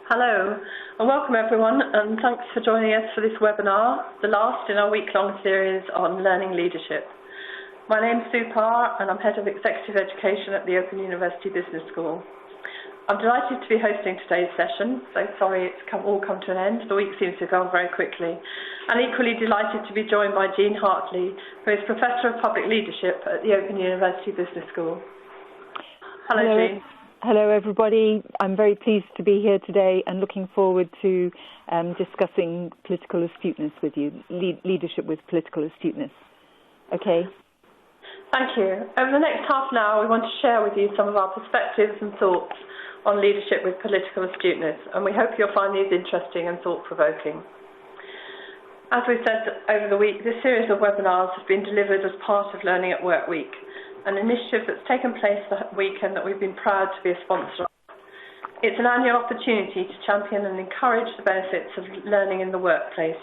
Hello and welcome everyone, and thanks for joining us for this webinar, the last in our week-long series on learning leadership. My name's Sue Parr and I'm Head of Executive Education at the Open University Business School. I'm delighted to be hosting today's session, so sorry it's all come to an end. The week seems to have gone very quickly. And equally delighted to be joined by Jean Hartley, who is Professor of Public Leadership at the Open University Business School. Hello Jean. Hello everybody, I'm very pleased to be here today and looking forward to discussing political astuteness with you, leadership with political astuteness. Okay? Thank you. Over the next half an hour we want to share with you some of our perspectives and thoughts on leadership with political astuteness, and we hope you'll find these interesting and thought-provoking. As we said over the week, this series of webinars has been delivered as part of Learning at Work Week, an initiative that's taken place the weekend that we've been proud to be a sponsor of. It's an annual opportunity to champion and encourage the benefits of learning in the workplace,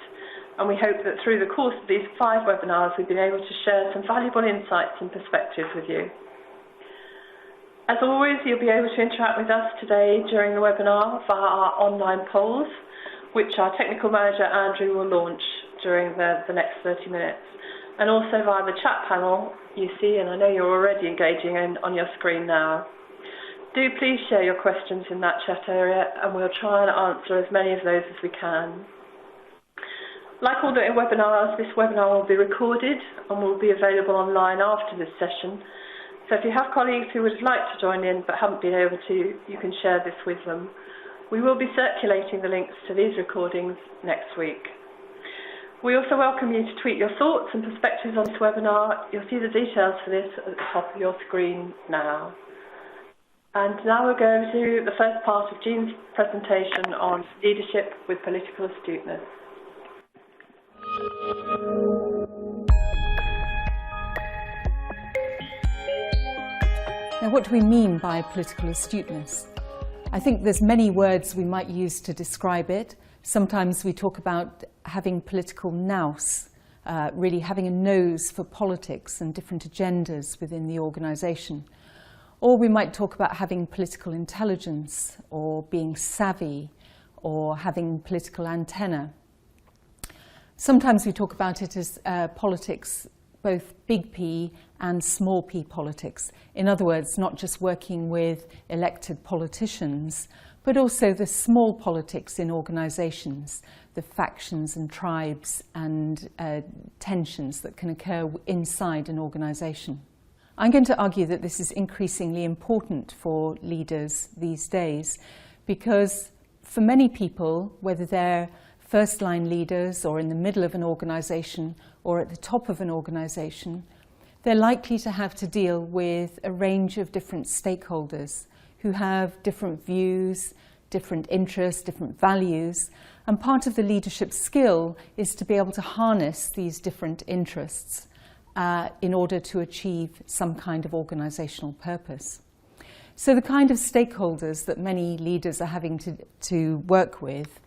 and we hope that through the course of these 5 webinars we've been able to share some valuable insights and perspectives with you. As always, you'll be able to interact with us today during the webinar via our online polls, which our technical manager Andrew will launch during the next 30 minutes. And also via the chat panel you see, and I know you're already engaging on your screen now. Do please share your questions in that chat area and we'll try and answer as many of those as we can. Like all the webinars, this webinar will be recorded and will be available online after this session. So if you have colleagues who would like to join in but haven't been able to, you can share this with them. We will be circulating the links to these recordings next week. We also welcome you to tweet your thoughts and perspectives on this webinar. You'll see the details for this at the top of your screen now. And now we'll go to the first part of Jean's presentation on leadership with political astuteness. Now, what do we mean by political astuteness? I think there's many words we might use to describe it. Sometimes we talk about having political nous, really having a nose for politics and different agendas within the organisation. Or we might talk about having political intelligence, or being savvy, or having political antenna. Sometimes we talk about it as politics, both big P and small p politics. In other words, not just working with elected politicians, but also the small politics in organisations, the factions and tribes and tensions that can occur inside an organisation. I'm going to argue that this is increasingly important for leaders these days because for many people, whether they're first-line leaders or in the middle of an organisation or at the top of an organisation, they're likely to have to deal with a range of different stakeholders who have different views, different interests, different values, and part of the leadership skill is to be able to harness these different interests in order to achieve some kind of organisational purpose. So the kind of stakeholders that many leaders are having to work with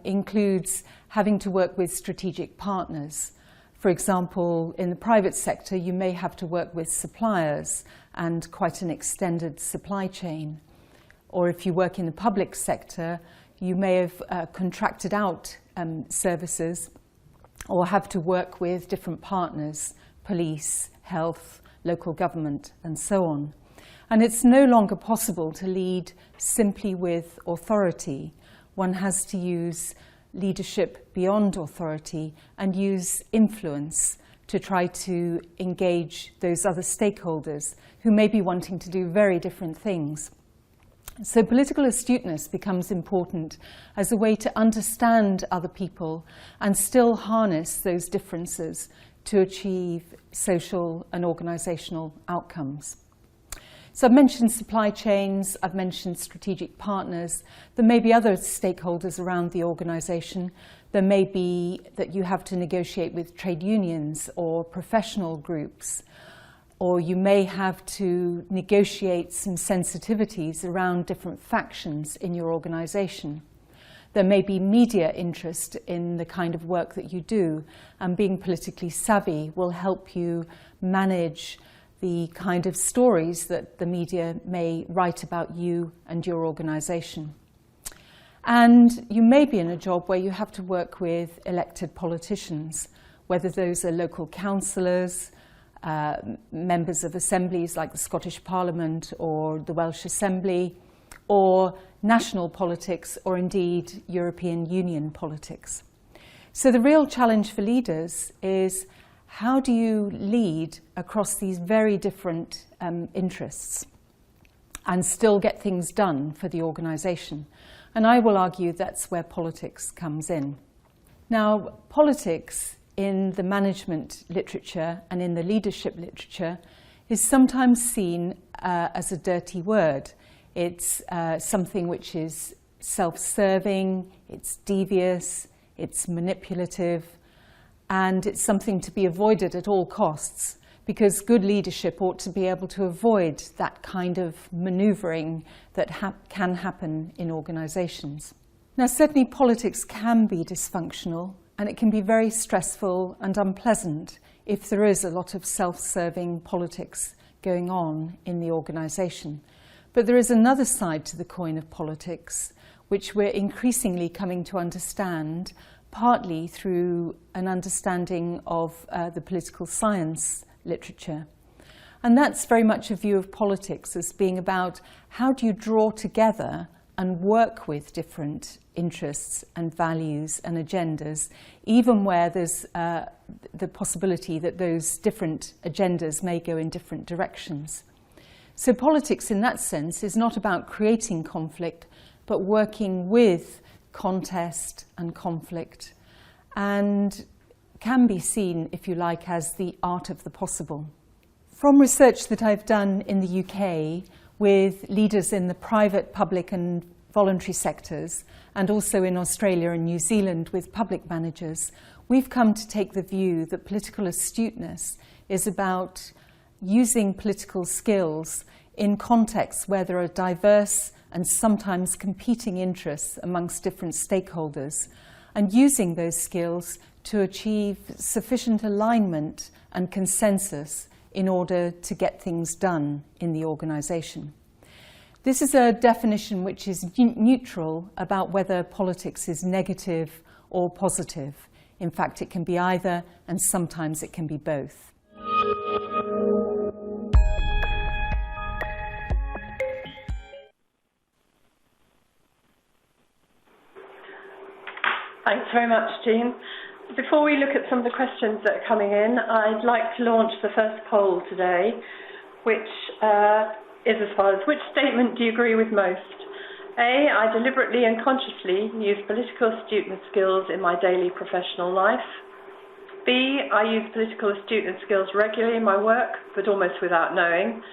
includes having to work with strategic partners. For example, in the private sector, you may have to work with suppliers and quite an extended supply chain. Or if you work in the public sector, you may have contracted out services or have to work with different partners, police, health, local government, and so on. And it's no longer possible to lead simply with authority. One has to use leadership beyond authority and use influence to try to engage those other stakeholders who may be wanting to do very different things. So political astuteness becomes important as a way to understand other people and still harness those differences to achieve social and organisational outcomes. So I've mentioned supply chains, I've mentioned strategic partners. There may be other stakeholders around the organisation. There may be that you have to negotiate with trade unions or professional groups, or you may have to negotiate some sensitivities around different factions in your organisation. There may be media interest in the kind of work that you do, and being politically savvy will help you manage the kind of stories that the media may write about you and your organisation. And you may be in a job where you have to work with elected politicians, whether those are local councillors, members of assemblies like the Scottish Parliament or the Welsh Assembly, or national politics, or indeed European Union politics. So the real challenge for leaders is, how do you lead across these very different interests and still get things done for the organisation? And I will argue that's where politics comes in. Now, politics in the management literature and in the leadership literature is sometimes seen as a dirty word. It's something which is self-serving, it's devious, it's manipulative, and it's something to be avoided at all costs, because good leadership ought to be able to avoid that kind of manoeuvring that can happen in organisations. Now, certainly politics can be dysfunctional, and it can be very stressful and unpleasant if there is a lot of self-serving politics going on in the organisation. But there is another side to the coin of politics, which we're increasingly coming to understand, partly through an understanding of the political science literature. And that's very much a view of politics as being about, how do you draw together and work with different interests and values and agendas, even where there's the possibility that those different agendas may go in different directions. So politics in that sense is not about creating conflict, but working with contest and conflict, and can be seen, if you like, as the art of the possible. From research that I've done in the UK with leaders in the private, public and voluntary sectors, and also in Australia and New Zealand with public managers, we've come to take the view that political astuteness is about using political skills in contexts where there are diverse and sometimes competing interests amongst different stakeholders, and using those skills to achieve sufficient alignment and consensus in order to get things done in the organisation. This is a definition which is neutral about whether politics is negative or positive. In fact, it can be either, and sometimes it can be both. Thanks very much, Jean. Before we look at some of the questions that are coming in, I'd like to launch the first poll today, which is as follows. Which statement do you agree with most? A, I deliberately and consciously use political astuteness skills in my daily professional life. B, I use political astuteness skills regularly in my work, but almost without knowing.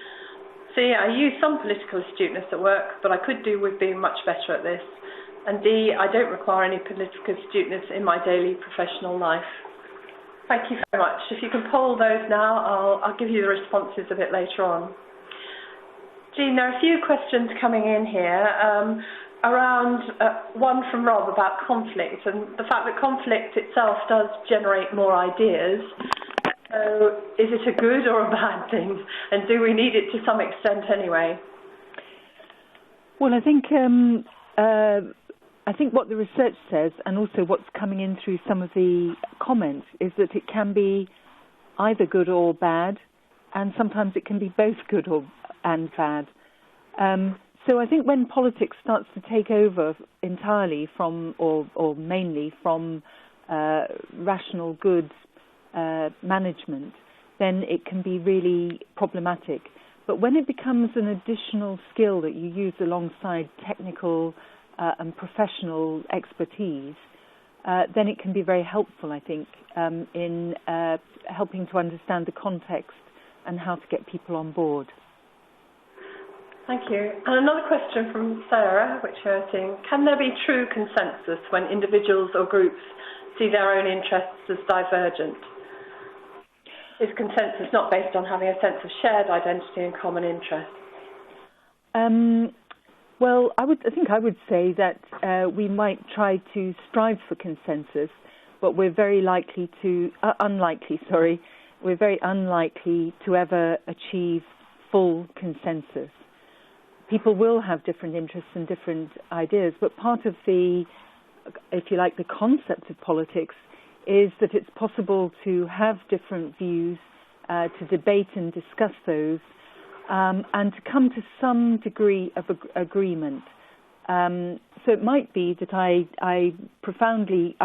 C, I use some political astuteness at work, but I could do with being much better at this. And D, I don't require any political astuteness in my daily professional life. Thank you very much. If you can poll those now, I'll give you the responses a bit later on. Jean, there are a few questions coming in here around one from Rob about conflict and the fact that conflict itself does generate more ideas. So is it a good or a bad thing? And do we need it to some extent anyway? Well, I think what the research says, and also what's coming in through some of the comments, is that it can be either good or bad, and sometimes it can be both good and bad. So I think when politics starts to take over entirely from, or mainly from, rational good management, then it can be really problematic. But when it becomes an additional skill that you use alongside technical and professional expertise, then it can be very helpful, I think, in helping to understand the context and how to get people on board. Thank you. And another question from Sarah, which you're asking, can there be true consensus when individuals or groups see their own interests as divergent? Is consensus not based on having a sense of shared identity and common interests? Well, I think I would say that we might try to strive for consensus, but we're very unlikely to ever achieve full consensus. people will have different interests and different ideas, but part of the, if you like, the concept of politics is that it's possible to have different views, to debate and discuss those, and to come to some degree of agreement. So it might be that I profoundly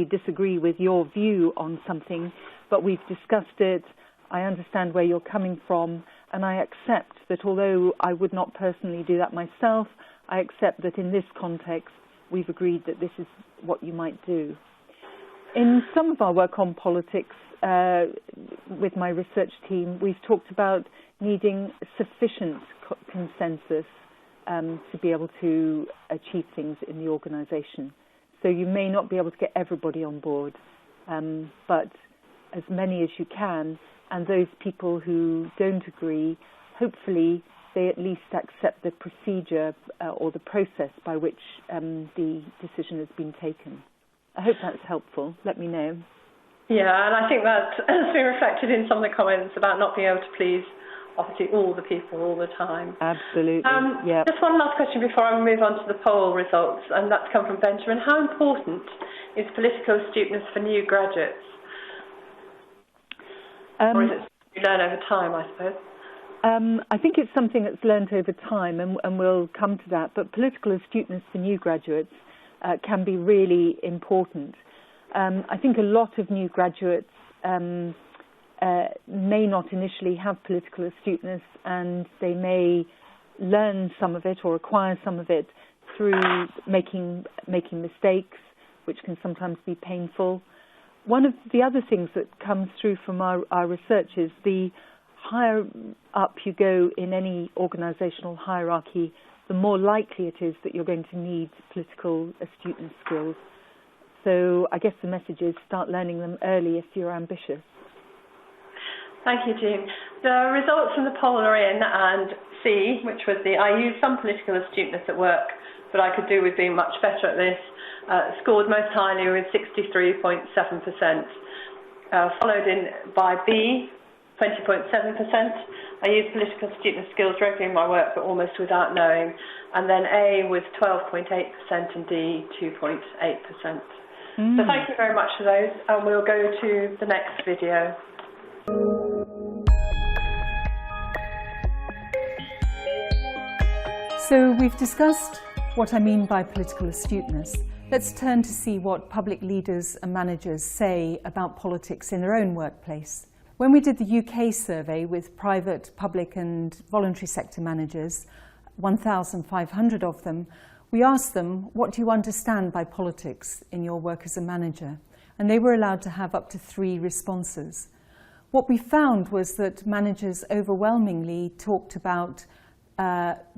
disagree with your view on something, but we've discussed it, I understand where you're coming from, and I accept that although I would not personally do that myself, I accept that in this context we've agreed that this is what you might do. In some of our work on politics with my research team, we've talked about needing sufficient consensus to be able to achieve things in the organisation. So you may not be able to get everybody on board, but as many as you can, and those people who don't agree, hopefully they at least accept the procedure or the process by which the decision has been taken. I hope that's helpful. Let me know. Yeah, and I think that has been reflected in some of the comments about not being able to please, obviously, all the people all the time. Absolutely, yeah. Just one last question before I move on to the poll results, and that's come from Benjamin. How important is political astuteness for new graduates? Or is it something you learn over time, I suppose? I think it's something that's learned over time, and we'll come to that. But political astuteness for new graduates can be really important. I think a lot of new graduates may not initially have political astuteness, and they may learn some of it or acquire some of it through making mistakes, which can sometimes be painful. One of the other things that comes through from our research is the higher up you go in any organisational hierarchy, the more likely it is that you're going to need political astuteness skills. So I guess the message is start learning them early if you're ambitious. Thank you, Jean. The results from the poll are in, and C, which was I used some political astuteness at work, but I could do with being much better at this, scored most highly with 63.7%, followed in by B, 20.7%. I use political astuteness skills regularly in my work, but almost without knowing. And then A was 12.8% and D 2.8%. So thank you very much for those, and we'll go to the next video. So we've discussed what I mean by political astuteness. Let's turn to see what public leaders and managers say about politics in their own workplace. When we did the UK survey with private, public and voluntary sector managers, 1,500 of them, we asked them, what do you understand by politics in your work as a manager? And they were allowed to have up to 3 responses. What we found was that managers overwhelmingly talked about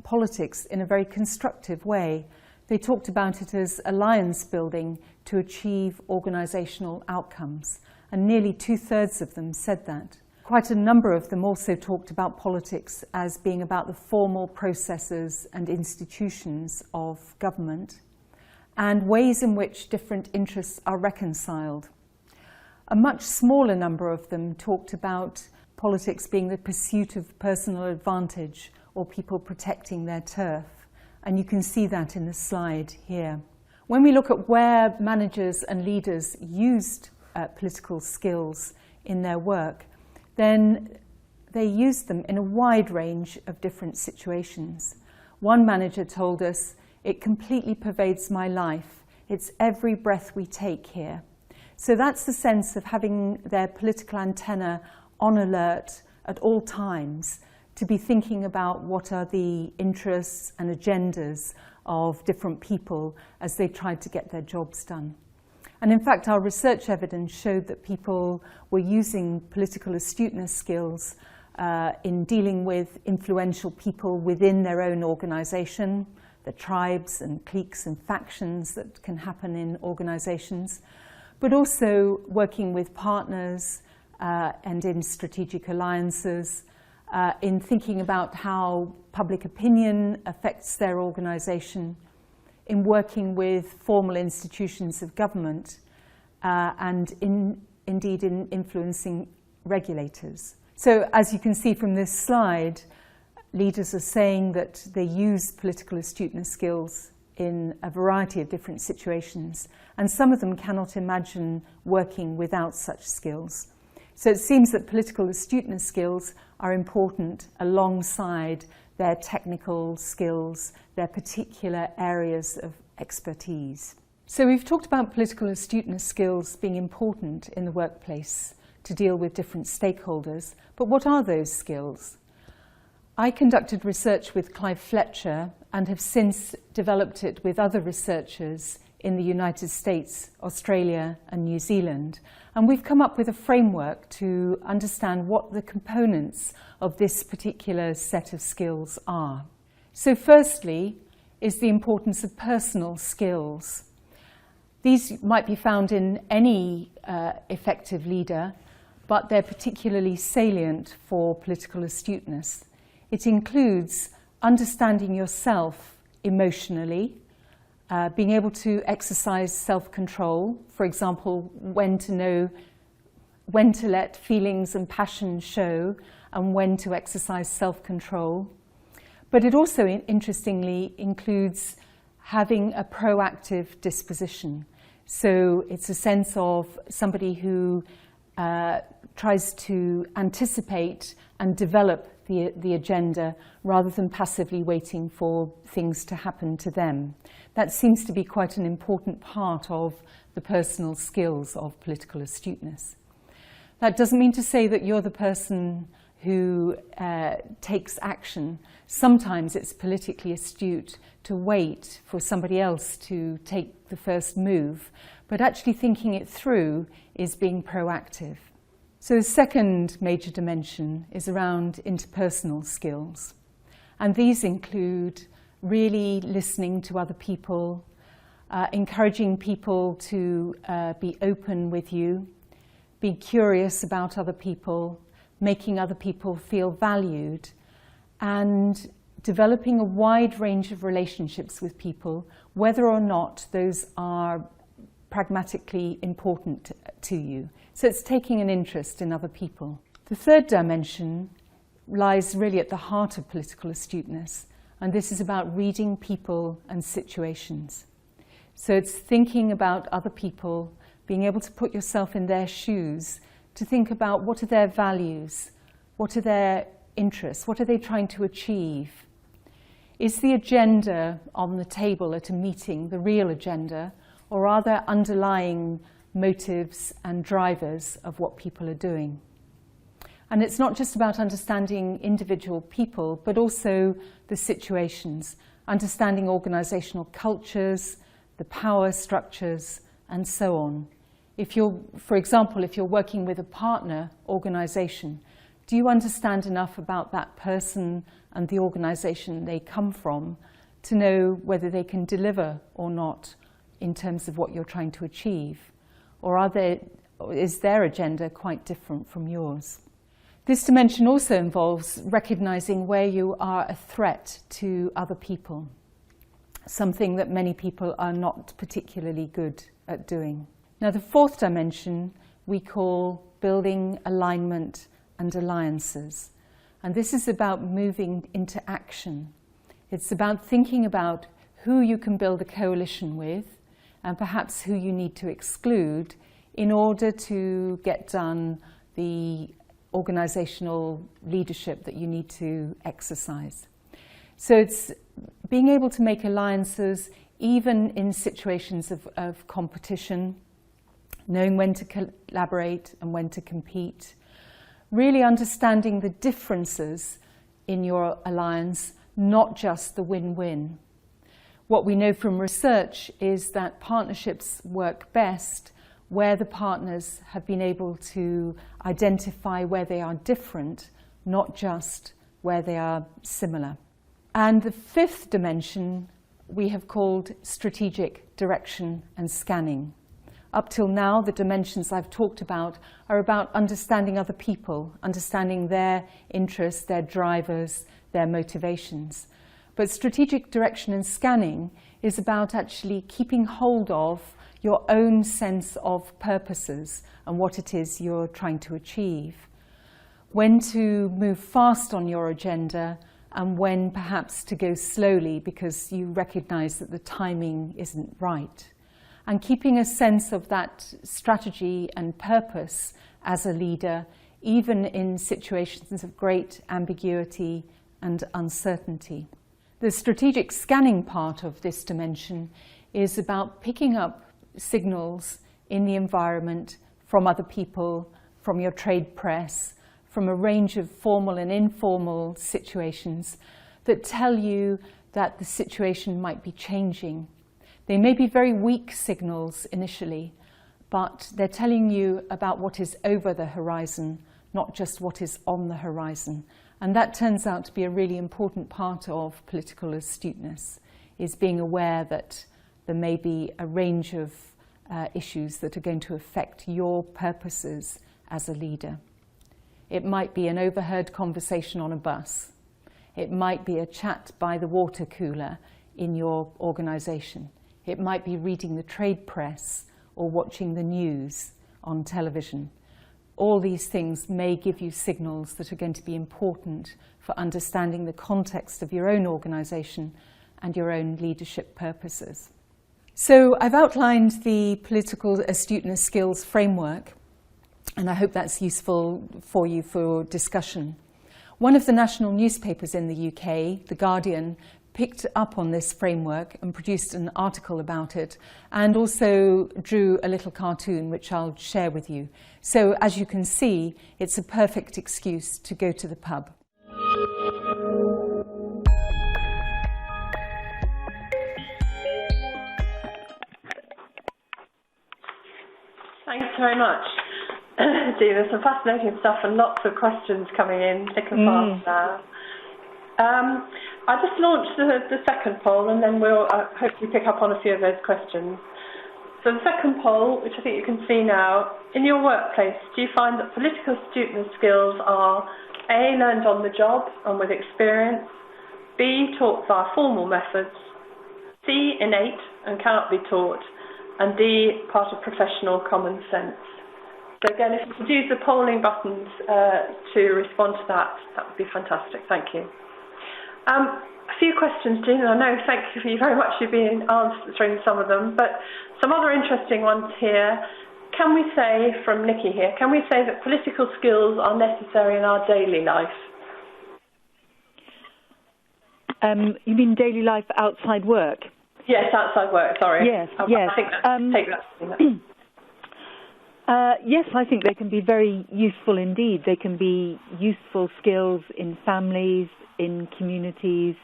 politics in a very constructive way. They talked about it as alliance building to achieve organisational outcomes, and nearly 2/3 of them said that. Quite a number of them also talked about politics as being about the formal processes and institutions of government and ways in which different interests are reconciled. A much smaller number of them talked about politics being the pursuit of personal advantage or people protecting their turf. And you can see that in the slide here. When we look at where managers and leaders used political skills in their work, then they used them in a wide range of different situations. One manager told us, "It completely pervades my life. It's every breath we take here." So that's the sense of having their political antenna on alert at all times, to be thinking about what are the interests and agendas of different people as they tried to get their jobs done. And in fact, our research evidence showed that people were using political astuteness skills in dealing with influential people within their own organisation, the tribes and cliques and factions that can happen in organisations, but also working with partners and in strategic alliances, in thinking about how public opinion affects their organisation, in working with formal institutions of government, and indeed in influencing regulators. So as you can see from this slide, leaders are saying that they use political astuteness skills in a variety of different situations, and some of them cannot imagine working without such skills. So it seems that political astuteness skills are important alongside their technical skills, their particular areas of expertise. So we've talked about political astuteness skills being important in the workplace to deal with different stakeholders, but what are those skills? I conducted research with Clive Fletcher and have since developed it with other researchers in the United States, Australia and New Zealand. And we've come up with a framework to understand what the components of this particular set of skills are. So firstly is the importance of personal skills. These might be found in any effective leader, but they're particularly salient for political astuteness. It includes understanding yourself emotionally, being able to exercise self-control, for example, when to know when to let feelings and passion show and when to exercise self-control. But it also, interestingly, includes having a proactive disposition. So it's a sense of somebody who tries to anticipate and develop the agenda rather than passively waiting for things to happen to them. That seems to be quite an important part of the personal skills of political astuteness. That doesn't mean to say that you're the person who takes action. Sometimes it's politically astute to wait for somebody else to take the first move, but actually thinking it through is being proactive. So the second major dimension is around interpersonal skills. And these include really listening to other people, encouraging people to be open with you, be curious about other people, making other people feel valued, and developing a wide range of relationships with people, whether or not those are pragmatically important to you. So it's taking an interest in other people. The third dimension lies really at the heart of political astuteness, and this is about reading people and situations. So it's thinking about other people, being able to put yourself in their shoes, to think about what are their values, what are their interests, what are they trying to achieve. Is the agenda on the table at a meeting the real agenda, or are there underlying motives and drivers of what people are doing? And it's not just about understanding individual people, but also the situations, understanding organisational cultures, the power structures, and so on. If you're, for example, if you're working with a partner organisation, do you understand enough about that person and the organisation they come from to know whether they can deliver or not in terms of what you're trying to achieve? Or is their agenda quite different from yours? This dimension also involves recognising where you are a threat to other people, something that many people are not particularly good at doing. Now, the fourth dimension we call building alignment and alliances. And this is about moving into action. It's about thinking about who you can build a coalition with and perhaps who you need to exclude in order to get done the organisational leadership that you need to exercise. So it's being able to make alliances even in situations of competition, knowing when to collaborate and when to compete, really understanding the differences in your alliance, not just the win-win. What we know from research is that partnerships work best where the partners have been able to identify where they are different, not just where they are similar. And the fifth dimension we have called strategic direction and scanning. Up till now, the dimensions I've talked about are about understanding other people, understanding their interests, their drivers, their motivations. But strategic direction and scanning is about actually keeping hold of your own sense of purposes and what it is you're trying to achieve. When to move fast on your agenda and when perhaps to go slowly because you recognise that the timing isn't right. And keeping a sense of that strategy and purpose as a leader, even in situations of great ambiguity and uncertainty. The strategic scanning part of this dimension is about picking up signals in the environment from other people, from your trade press, from a range of formal and informal situations that tell you that the situation might be changing. They may be very weak signals initially, but they're telling you about what is over the horizon, not just what is on the horizon. And that turns out to be a really important part of political astuteness, is being aware that there may be a range of issues that are going to affect your purposes as a leader. It might be an overheard conversation on a bus. It might be a chat by the water cooler in your organisation. It might be reading the trade press or watching the news on television. All these things may give you signals that are going to be important for understanding the context of your own organisation and your own leadership purposes. So I've outlined the Political Astuteness Skills framework, and I hope that's useful for you for discussion. One of the national newspapers in the UK, The Guardian, picked up on this framework and produced an article about it, and also drew a little cartoon which I'll share with you. So as you can see, it's a perfect excuse to go to the pub. Thanks very much. Dean, there's some fascinating stuff and lots of questions coming in thick and fast now. I just launched the second poll, and then we'll hopefully pick up on a few of those questions. So the second poll, which I think you can see now, in your workplace, do you find that political astuteness skills are A, learned on the job and with experience, B, taught via formal methods, C, innate and cannot be taught, and D, part of professional common sense? So again, if you could use the polling buttons to respond to that, that would be fantastic. Thank you. A few questions, Jean, and I know, thank you very much for being answering some of them, but some other interesting ones here. Can we say, from Nikki here, can we say that political skills are necessary in our daily life? You mean daily life outside work? Yes, outside work, sorry. Yes, yes. I think take that. Yes, I think they can be very useful indeed. They can be useful skills in families, in communities,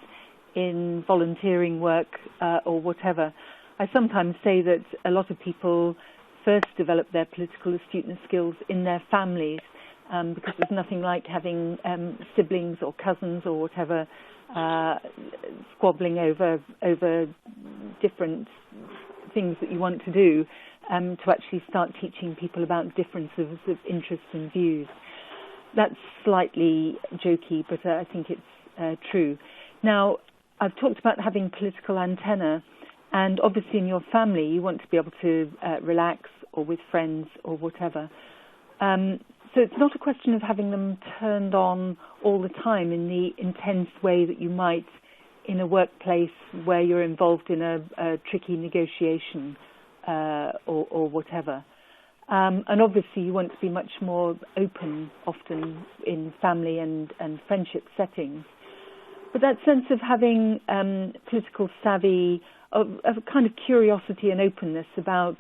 in volunteering work or whatever. I sometimes say that a lot of people first develop their political astuteness skills in their families because there's nothing like having siblings or cousins or whatever squabbling over different things that you want to do to actually start teaching people about differences of interests and views. That's slightly jokey, but I think it's true. Now, I've talked about having political antenna, and obviously in your family you want to be able to relax, or with friends or whatever. So it's not a question of having them turned on all the time in the intense way that you might in a workplace where you're involved in a tricky negotiation or whatever. And obviously you want to be much more open often in family and friendship settings. But that sense of having political savvy, of a kind of curiosity and openness about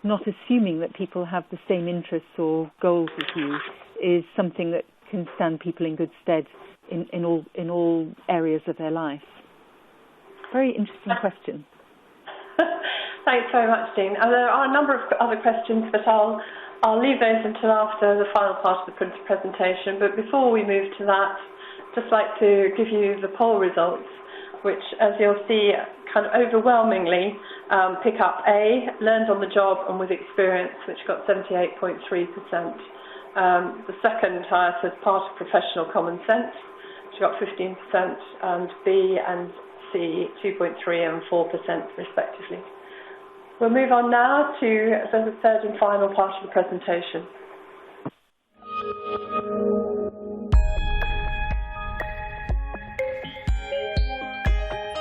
not assuming that people have the same interests or goals as you, is something that can stand people in good stead in all areas of their life. Very interesting question. Thanks very much, Jean. There are a number of other questions, but I'll leave those until after the final part of the presentation. But before we move to that, just like to give you the poll results, which, as you'll see, kind of overwhelmingly pick up A, learned on the job and with experience, which got 78.3%. The second highest was part of professional common sense, which got 15%, and B and C 2.3 and 4% respectively. We'll move on now to the third and final part of the presentation.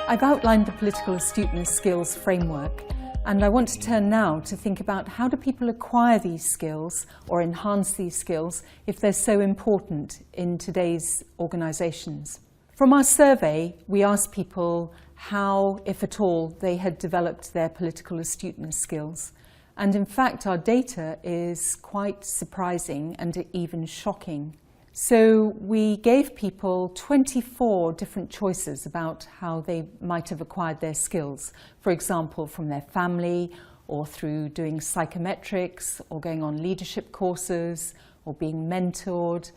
I've outlined the Political Astuteness Skills framework, and I want to turn now to think about how do people acquire these skills or enhance these skills if they're so important in today's organisations. From our survey, we asked people how, if at all, they had developed their political astuteness skills. And in fact, our data is quite surprising and even shocking. So we gave people 24 different choices about how they might have acquired their skills. For example, from their family, or through doing psychometrics, or going on leadership courses, or being mentored,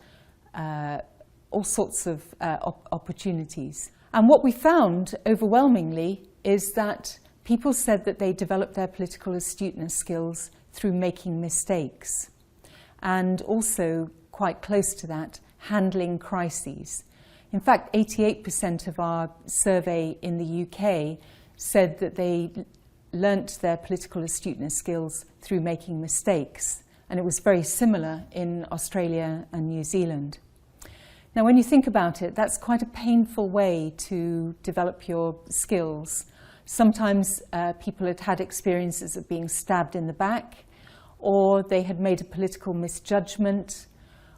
all sorts of opportunities. And what we found overwhelmingly is that people said that they developed their political astuteness skills through making mistakes, and also, quite close to that, handling crises. In fact, 88% of our survey in the UK said that they learnt their political astuteness skills through making mistakes, and it was very similar in Australia and New Zealand. Now, when you think about it, that's quite a painful way to develop your skills. Sometimes people had had experiences of being stabbed in the back, or they had made a political misjudgment,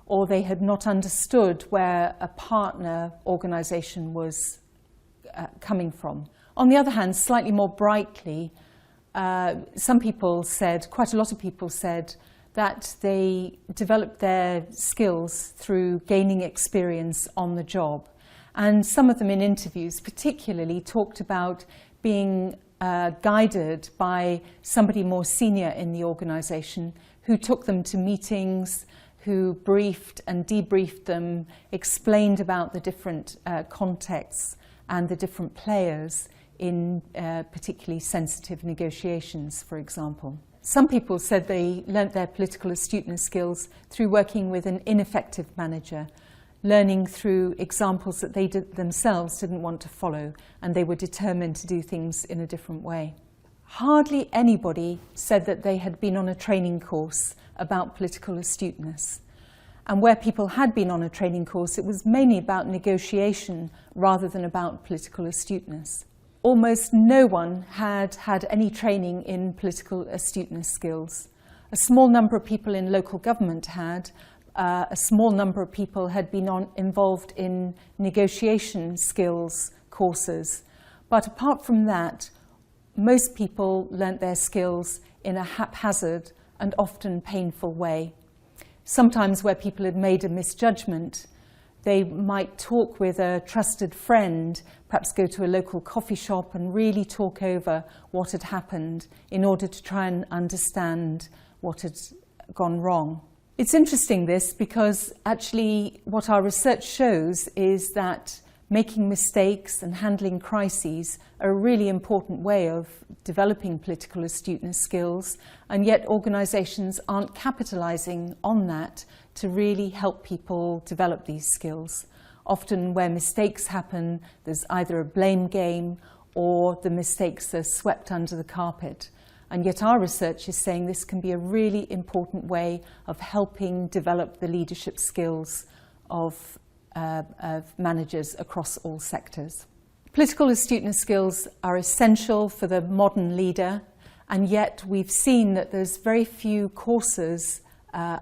or they had not understood where a partner organisation was coming from. On the other hand, slightly more brightly, some people said, quite a lot of people said, that they developed their skills through gaining experience on the job. And some of them in interviews particularly talked about being guided by somebody more senior in the organisation who took them to meetings, who briefed and debriefed them, explained about the different contexts and the different players in particularly sensitive negotiations, for example. Some people said they learnt their political astuteness skills through working with an ineffective manager, learning through examples that they themselves didn't want to follow, and they were determined to do things in a different way. Hardly anybody said that they had been on a training course about political astuteness. And where people had been on a training course, it was mainly about negotiation rather than about political astuteness. Almost no one had had any training in political astuteness skills. A small number of people in local government had. A small number of people had been involved in negotiation skills courses. But apart from that, most people learnt their skills in a haphazard and often painful way. Sometimes where people had made a misjudgment, they might talk with a trusted friend, perhaps go to a local coffee shop and really talk over what had happened in order to try and understand what had gone wrong. It's interesting this because actually what our research shows is that making mistakes and handling crises are a really important way of developing political astuteness skills, and yet organisations aren't capitalising on that to really help people develop these skills. Often where mistakes happen, there's either a blame game or the mistakes are swept under the carpet. And yet our research is saying this can be a really important way of helping develop the leadership skills of managers across all sectors. Political astuteness skills are essential for the modern leader, and yet we've seen that there's very few courses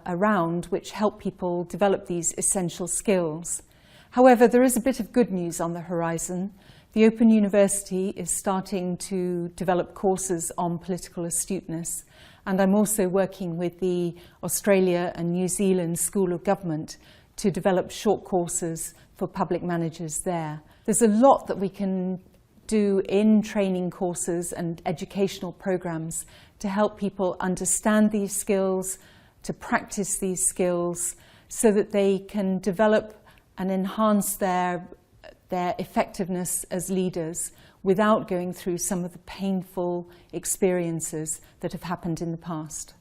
around which help people develop these essential skills. However, there is a bit of good news on the horizon. The Open University is starting to develop courses on political astuteness, and I'm also working with the Australia and New Zealand School of Government to develop short courses for public managers there. There's a lot that we can do in training courses and educational programs to help people understand these skills, to practice these skills, so that they can develop and enhance their effectiveness as leaders without going through some of the painful experiences that have happened in the past.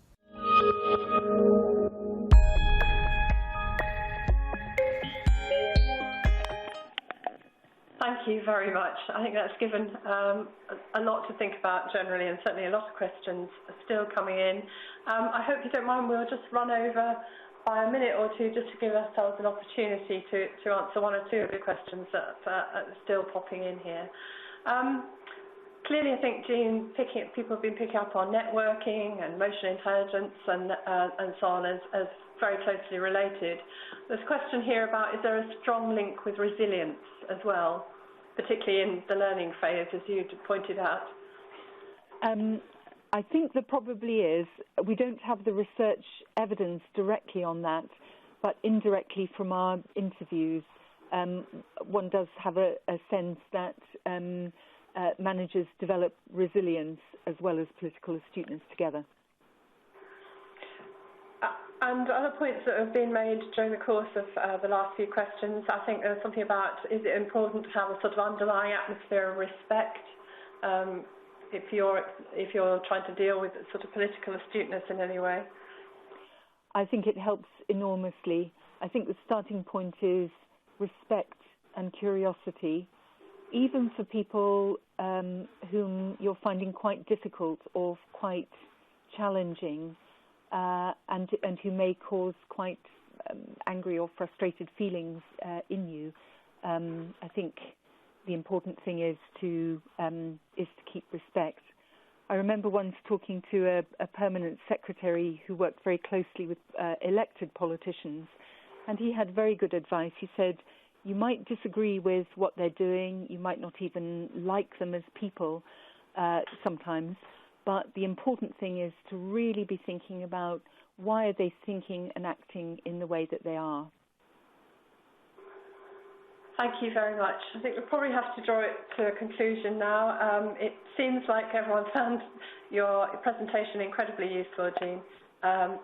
Thank you very much. I think that's given a lot to think about generally, and certainly a lot of questions are still coming in. I hope you don't mind, we'll just run over by a minute or two just to give ourselves an opportunity to answer one or two of the questions that are still popping in here. Clearly, I think, Jean, people have been picking up on networking and emotional intelligence and so on as very closely related. There's a question here about, is there a strong link with resilience as well, particularly in the learning phase, as you pointed out? I think there probably is. We don't have the research evidence directly on that, but indirectly from our interviews, one does have a sense that managers develop resilience as well as political astuteness together. And other points that have been made during the course of the last few questions, I think there's something about, is it important to have a sort of underlying atmosphere of respect if you're trying to deal with sort of political astuteness in any way? I think it helps enormously. I think the starting point is respect and curiosity, even for people whom you're finding quite difficult or quite challenging, and who may cause quite angry or frustrated feelings in you. I think the important thing is to keep respect. I remember once talking to a permanent secretary who worked very closely with elected politicians, and he had very good advice. He said, you might disagree with what they're doing, you might not even like them as people sometimes, but the important thing is to really be thinking about why are they thinking and acting in the way that they are. Thank you very much. I think we'll probably have to draw it to a conclusion now. It seems like everyone found your presentation incredibly useful, Jean.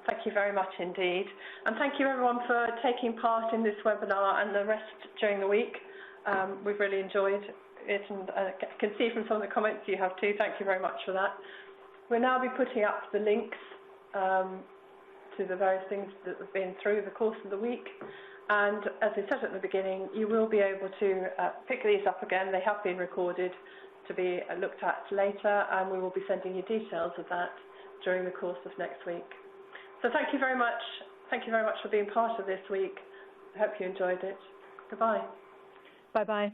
Thank you very much indeed. And thank you everyone for taking part in this webinar and the rest during the week. We've really enjoyed it, and I can see from some of the comments you have too. Thank you very much for that. We'll now be putting up the links to the various things that have been through the course of the week. And as I said at the beginning, you will be able to pick these up again. They have been recorded to be looked at later, and we will be sending you details of that during the course of next week. So thank you very much. Thank you very much for being part of this week. I hope you enjoyed it. Goodbye. Bye-bye.